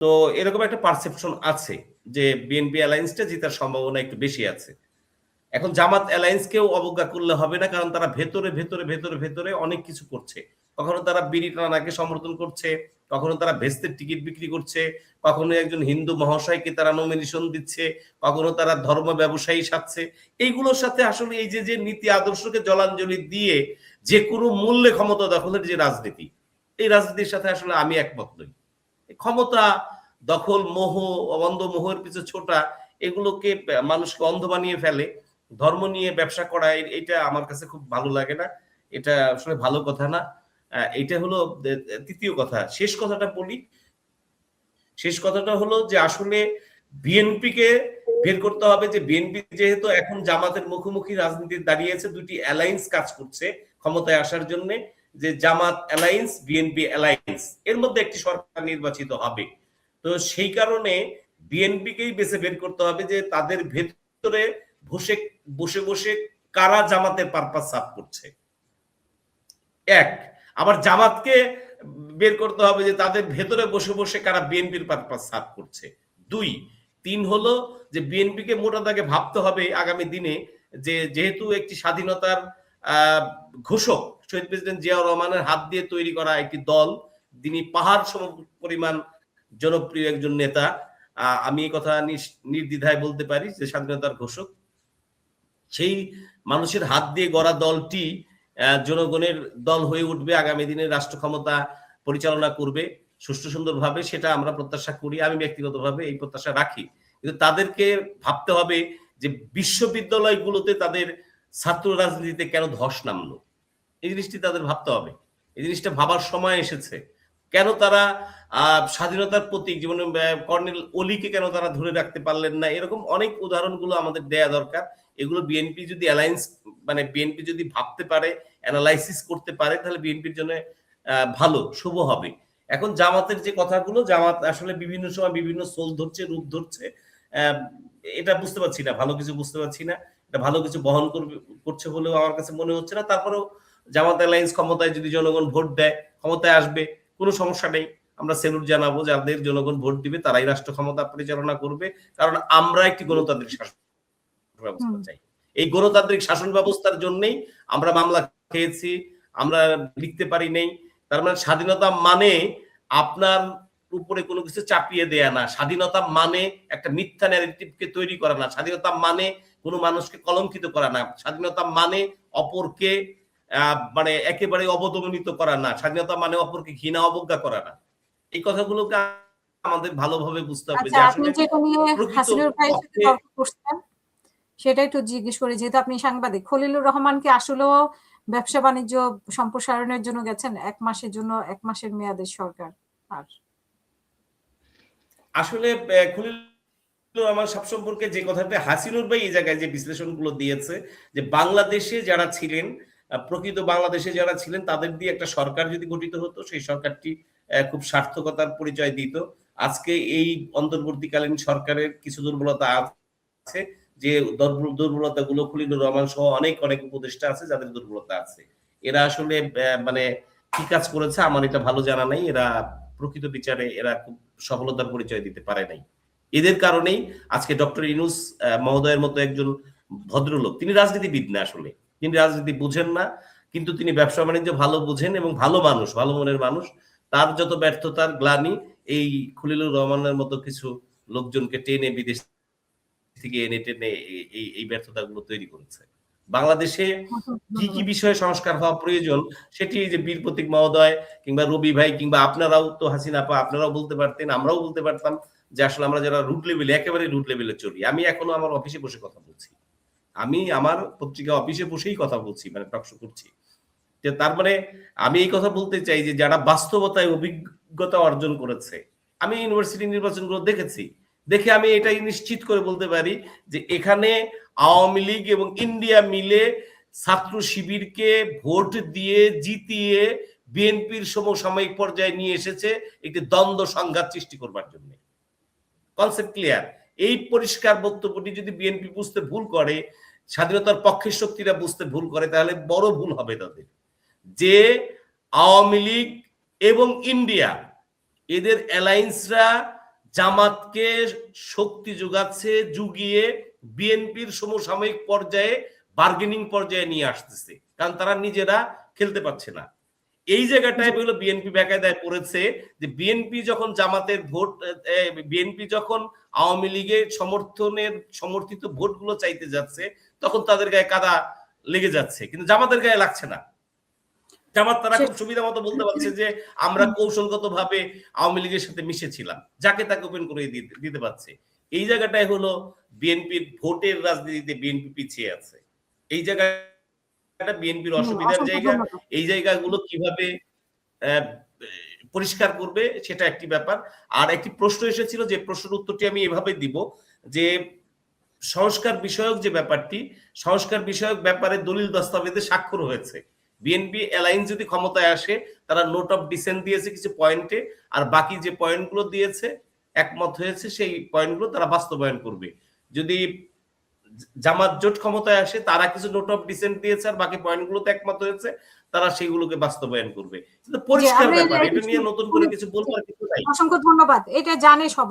তো এরকম একটা পারসেপশন আছে যে বিএনপি অ্যালায়েন্সটা জেতার সম্ভাবনা একটু বেশি আছে। এখন জামাত অ্যালায়েন্সকেও অবজ্ঞা করলে হবে না, কারণ তারা ভেতরে ভেতরে ভেতরে ভেতরে অনেক কিছু করছে। কখনো তারা বিড়ি টানাকে সমর্থন করছে, কখনো তারা ভেস্তের টিকিট বিক্রি করছে, কখনো একজন হিন্দু মহাশয়কে তারা নমিনেশন দিচ্ছে, কখনো তারা ধর্ম ব্যবসায়ী সাজছে। এইগুলোর সাথে আসলে এই যে যে নীতি আদর্শকে জলাঞ্জলি দিয়ে যে কোনো মূল্যে ক্ষমতা দখলের যে রাজনীতি, এই রাজনীতির সাথে আসলে আমি একমত নই। ক্ষমতা দখল, মোহ, অন্ধ মোহের পিছু ছোটা, এগুলোকে মানুষকে অন্ধ বানিয়ে ফেলে। ধর্ম নিয়ে ব্যবসা করা এটা আমার কাছে খুব ভালো লাগে না, এটা আসলে ভালো কথা না। এটা হলো তৃতীয় কথা। শেষ কথাটা বলি, শেষ কথাটা হলো যে আসলে বিএনপিকে বের করতে হবে, যে বিএনপি যেহেতু এখন জামাতের মুখোমুখি রাজনীতি দাঁড়িয়েছে, দুটি অ্যালায়েন্স কাজ করছে ক্ষমতায় আসার জন্য, যে জামাত অ্যালায়েন্স, বিএনপি অ্যালায়েন্স, এর মধ্যে একটি সরকার নির্বাচিত হবে। তো সেই কারণে বিএনপিকেই বেছে বের করতে হবে যে তাদের ভেতরে বসে বসে বসে কারা জামাতের পারপাস সার্ভ করছে, এক। আবার জামাতকে বের করতে হবে যে তাদের ভেতরে বসে বসে কারা বিএনপির পারপাস সার্ভ করছে, দুই। তিন হলো যে বিএনপিকে মোটা দাগে ভাবতে হবে আগামী দিনে যে যেহেতু একটি স্বাধীনতার ঘোষক শহীদ প্রেসিডেন্ট জিয়াউর রহমানের হাত দিয়ে তৈরি করা একটি দল, তিনি পাহাড় সম পরিমাণ জনপ্রিয় একজন নেতা, আমি এই কথা নির্দ্বিধায় বলতে পারি যে স্বাধীনতার ঘোষক, সেই মানুষের হাত দিয়ে গড়া দলটি জনগণের দল হয়ে উঠবে, আগামী দিনে রাষ্ট্র ক্ষমতা পরিচালনা করবে সুষ্ঠু সুন্দরভাবে, সেটা আমরা প্রত্যাশা করি। আমি ব্যক্তিগতভাবে এই প্রত্যাশা রাখি। কিন্তু তাদেরকে ভাবতে হবে যে বিশ্ববিদ্যালয়গুলোতে তাদের ছাত্র রাজনীতিতে কেন ধস নামলো, এই জিনিসটি তাদের ভাবতে হবে। এই জিনিসটা ভাবার সময় এসেছে। কেন তারা স্বাধীনতার প্রতীক যেমন কর্নেল অলিকে কেন তারা ধরে রাখতে পারলেন না, এরকম অনেক উদাহরণগুলো আমাদের দেয়া দরকার। এগুলো বিএনপি যদি অ্যালায়েন্স, মানে বিএনপি যদি ভাবতে পারে, অ্যানালাইসিস করতে পারে, তাহলে বিএনপির জন্য ভালো, শুভ হবে। এখন জামাতের যে কথাগুলো, জামাত আসলে বিভিন্ন সময় বিভিন্ন সোল ধরছে, রূপ ধরছে, এটা বুঝতে পারছি না, ভালো কিছু বুঝতে পারছি না, এটা ভালো কিছু বহন করছে বলেও আমার কাছে মনে হচ্ছে না। তারপরেও জামাত অ্যালায়েন্স ক্ষমতায় যদি জনগণ ভোট দেয়, ক্ষমতায় আসবে, কোনো সমস্যা নেই। আমরা সেলুট জানাবো, যাদের জনগণ ভোট দিবে তারাই রাষ্ট্র ক্ষমতা পরিচালনা করবে, কারণ আমরা একটি গণতান্ত্রিক শাসন ব্যবস্থা চাই। এই গণতান্ত্রিক শাসন ব্যবস্থার জন্যই আমরা মামলা খেয়েছি, আমরা লিখতে পারি নাই। তার মানে স্বাধীনতা মানে আপনার উপরে কোনো কিছু চাপিয়ে দেয়া না, স্বাধীনতা মানে একটা মিথ্যা ন্যারেটিভকে তৈরি করা না, স্বাধীনতা মানে কোনো মানুষকে কলঙ্কিত করা না, স্বাধীনতা মানে অপরকে মানে একেবারে অবদমিত করা না, স্বাধীনতা মানে অপরকে ঘৃণা অবজ্ঞা করা না। এই কথাগুলোকে আমাদের ভালোভাবে বুঝতে হবে যে আসলে সেটা একটু জিজ্ঞেস করি, যেহেতু আপনি সাংবাদিক, খলিলুর রহমান কি আসলেও ব্যবসা বাণিজ্য সম্প্রসারণের জন্য গেছেন 1 মাসের জন্য, 1 মাসের মেয়াদের সরকার? আর আসলে খলিলুর রহমান সাহেব সম্পর্কে যে কথাটা হাসিনুর ভাই এই জায়গায় যে বিশ্লেষণগুলো দিয়েছে, যে বাংলাদেশে যারা ছিলেন, প্রকৃত বাংলাদেশে যারা ছিলেন, তাদের দিয়ে একটা সরকার যদি গঠিত হতো, সেই সরকারটি খুব সার্থকতার পরিচয় দিত। আজকে এই অন্তর্বর্তীকালীন সরকারের কিছু দুর্বলতা আছে, যে দুর্বলতা গুলো খলিলুর রহমান সহ অনেক অনেক উপদেষ্টা আছে যাদের দুর্বলতা আছে। এরা আসলে মানে কি কাজ করেছে আমার এটা ভালো জানা নাই, এরা প্রকৃত বিচারে এরা খুব সফলতার পরিচয় দিতে পারে নাই। এদের কারণেই আজকে ডক্টর ইউনূস মহোদয়ের মতো একজন ভদ্রলোক, তিনি রাজনীতিবিদ না, আসলে তিনি রাজনীতি বুঝেন না, কিন্তু তিনি ব্যবসা বাণিজ্য ভালো বুঝেন এবং ভালো মানুষ, ভালো মনের মানুষ। তার যত ব্যর্থতার গ্লানি এই খলিলুর রহমানের মতো কিছু লোকজনকে টেনে বিদেশ থেকে এনে টেনে এই ব্যর্থতাগুলো তৈরি করেছে। বাংলাদেশে কি কি বিষয়ে সংস্কার হওয়া প্রয়োজন, সেটি যে বীর প্রতীক মহোদয় কিংবা রবি ভাই কিংবা আপনারাও তো, হাসিনা আপা, আপনারাও বলতে পারতেন, আমরাও বলতে পারতাম, যে আসলে আমরা যারা রুট লেভেলে, একেবারে রুট লেভেলে চলি। আমি এখনো আমার অফিসে বসে কথা বলছি, আমি আমার পত্রিকা অফিসে বসেই কথা বলছি, মানে টকশো করছি। তার মানে আমি এই কথা বলতে চাই যে যারা বাস্তবতায় অভিজ্ঞতা অর্জন করেছে, আমি ইউনিভার্সিটি নির্বাচনগুলো দেখেছি, দেখে আমি এটাই নিশ্চিত করে বলতে পারি যে এখানে আওয়ামী লীগ এবং ইন্ডিয়া মিলে ছাত্র শিবিরকে ভোট দিয়ে জিতিয়ে বিএনপির সমসাময়িক পর্যায়ে নিয়ে এসেছে একটি দ্বন্দ্ব সংঘাত সৃষ্টি করবার জন্য। Concept clear. এই পরিষ্কার বক্তব্যটি যদি বিএনপি বুঝতে ভুল করে, স্বাধীনতার পক্ষের শক্তিরা বুঝতে ভুল করে, তাহলে বড় ভুল হবে তাদের। যে আওয়ামী লীগ এবং ইন্ডিয়া, এদের অ্যালায়েন্সরা জামাতকে শক্তি যোগাচ্ছে, যুগিয়ে বিএনপির সমসাময়িক পর্যায়ে বার্গেনিং পর্যায়ে নিয়ে আসতেছে, কারণ তারা নিজেরা খেলতে পারছে না। এই জায়গাটায় হলো বিএনপি বেকায়দায় পড়েছে যে বিএনপি যখন জামাতের ভোট, বিএনপি যখন আওয়ামী লীগের সমর্থিত ভোটগুলো চাইতে যাচ্ছে, তখন তাদের গায়ে কাদা লেগে যাচ্ছে, কিন্তু জামাতের গায়ে লাগছে না। জামাত তারা খুব সুবিধা মতো বলতে পারছে যে আমরা কৌশলগত ভাবে আওয়ামী লীগের সাথে মিশেছিলাম, যাকে তাকে ওপেন করে দিতে পারছে। এই জায়গাটায় হলো বিএনপির ভোটের রাজনীতিতে বিএনপি পিছিয়ে আছে। এই জায়গাটা বিএনপির অসুবিধার জায়গা। এই জায়গাগুলো কিভাবে পরিষ্কার করবে সেটা একটি ব্যাপার। আর একটি প্রশ্ন এসেছিল, যে প্রশ্নের উত্তরটি আমি এভাবে দিব যে সংস্কার বিষয়ক যে ব্যাপারটি, সংস্কার বিষয়ক ব্যাপারে দলিল দস্তাবেজে স্বাক্ষর হয়েছে। বিএনপি অ্যালায়েন্স যদি ক্ষমতায় আসে, তারা নোট অফ ডিসেন্ট দিয়েছে কিছু পয়েন্টে, আর বাকি যে পয়েন্টগুলো দিয়েছে একমত হয়েছে সেই পয়েন্টগুলো তারা বাস্তবায়ন করবে। যদি জামাত জোট ক্ষমতায় আসে, তারা কিছু নোট অফ ডিসেন্ট দিয়েছে আর বাকি পয়েন্টগুলোতে একমত হয়েছে, তারা সেগুলোকে বাস্তবায়ন করবে। কিন্তু পরিষ্কার ব্যাপার, এটা নিয়ে নতুন করে কিছু বলবার কিছু নাই। অসংখ্য ধন্যবাদ। এটা জানে সবাই।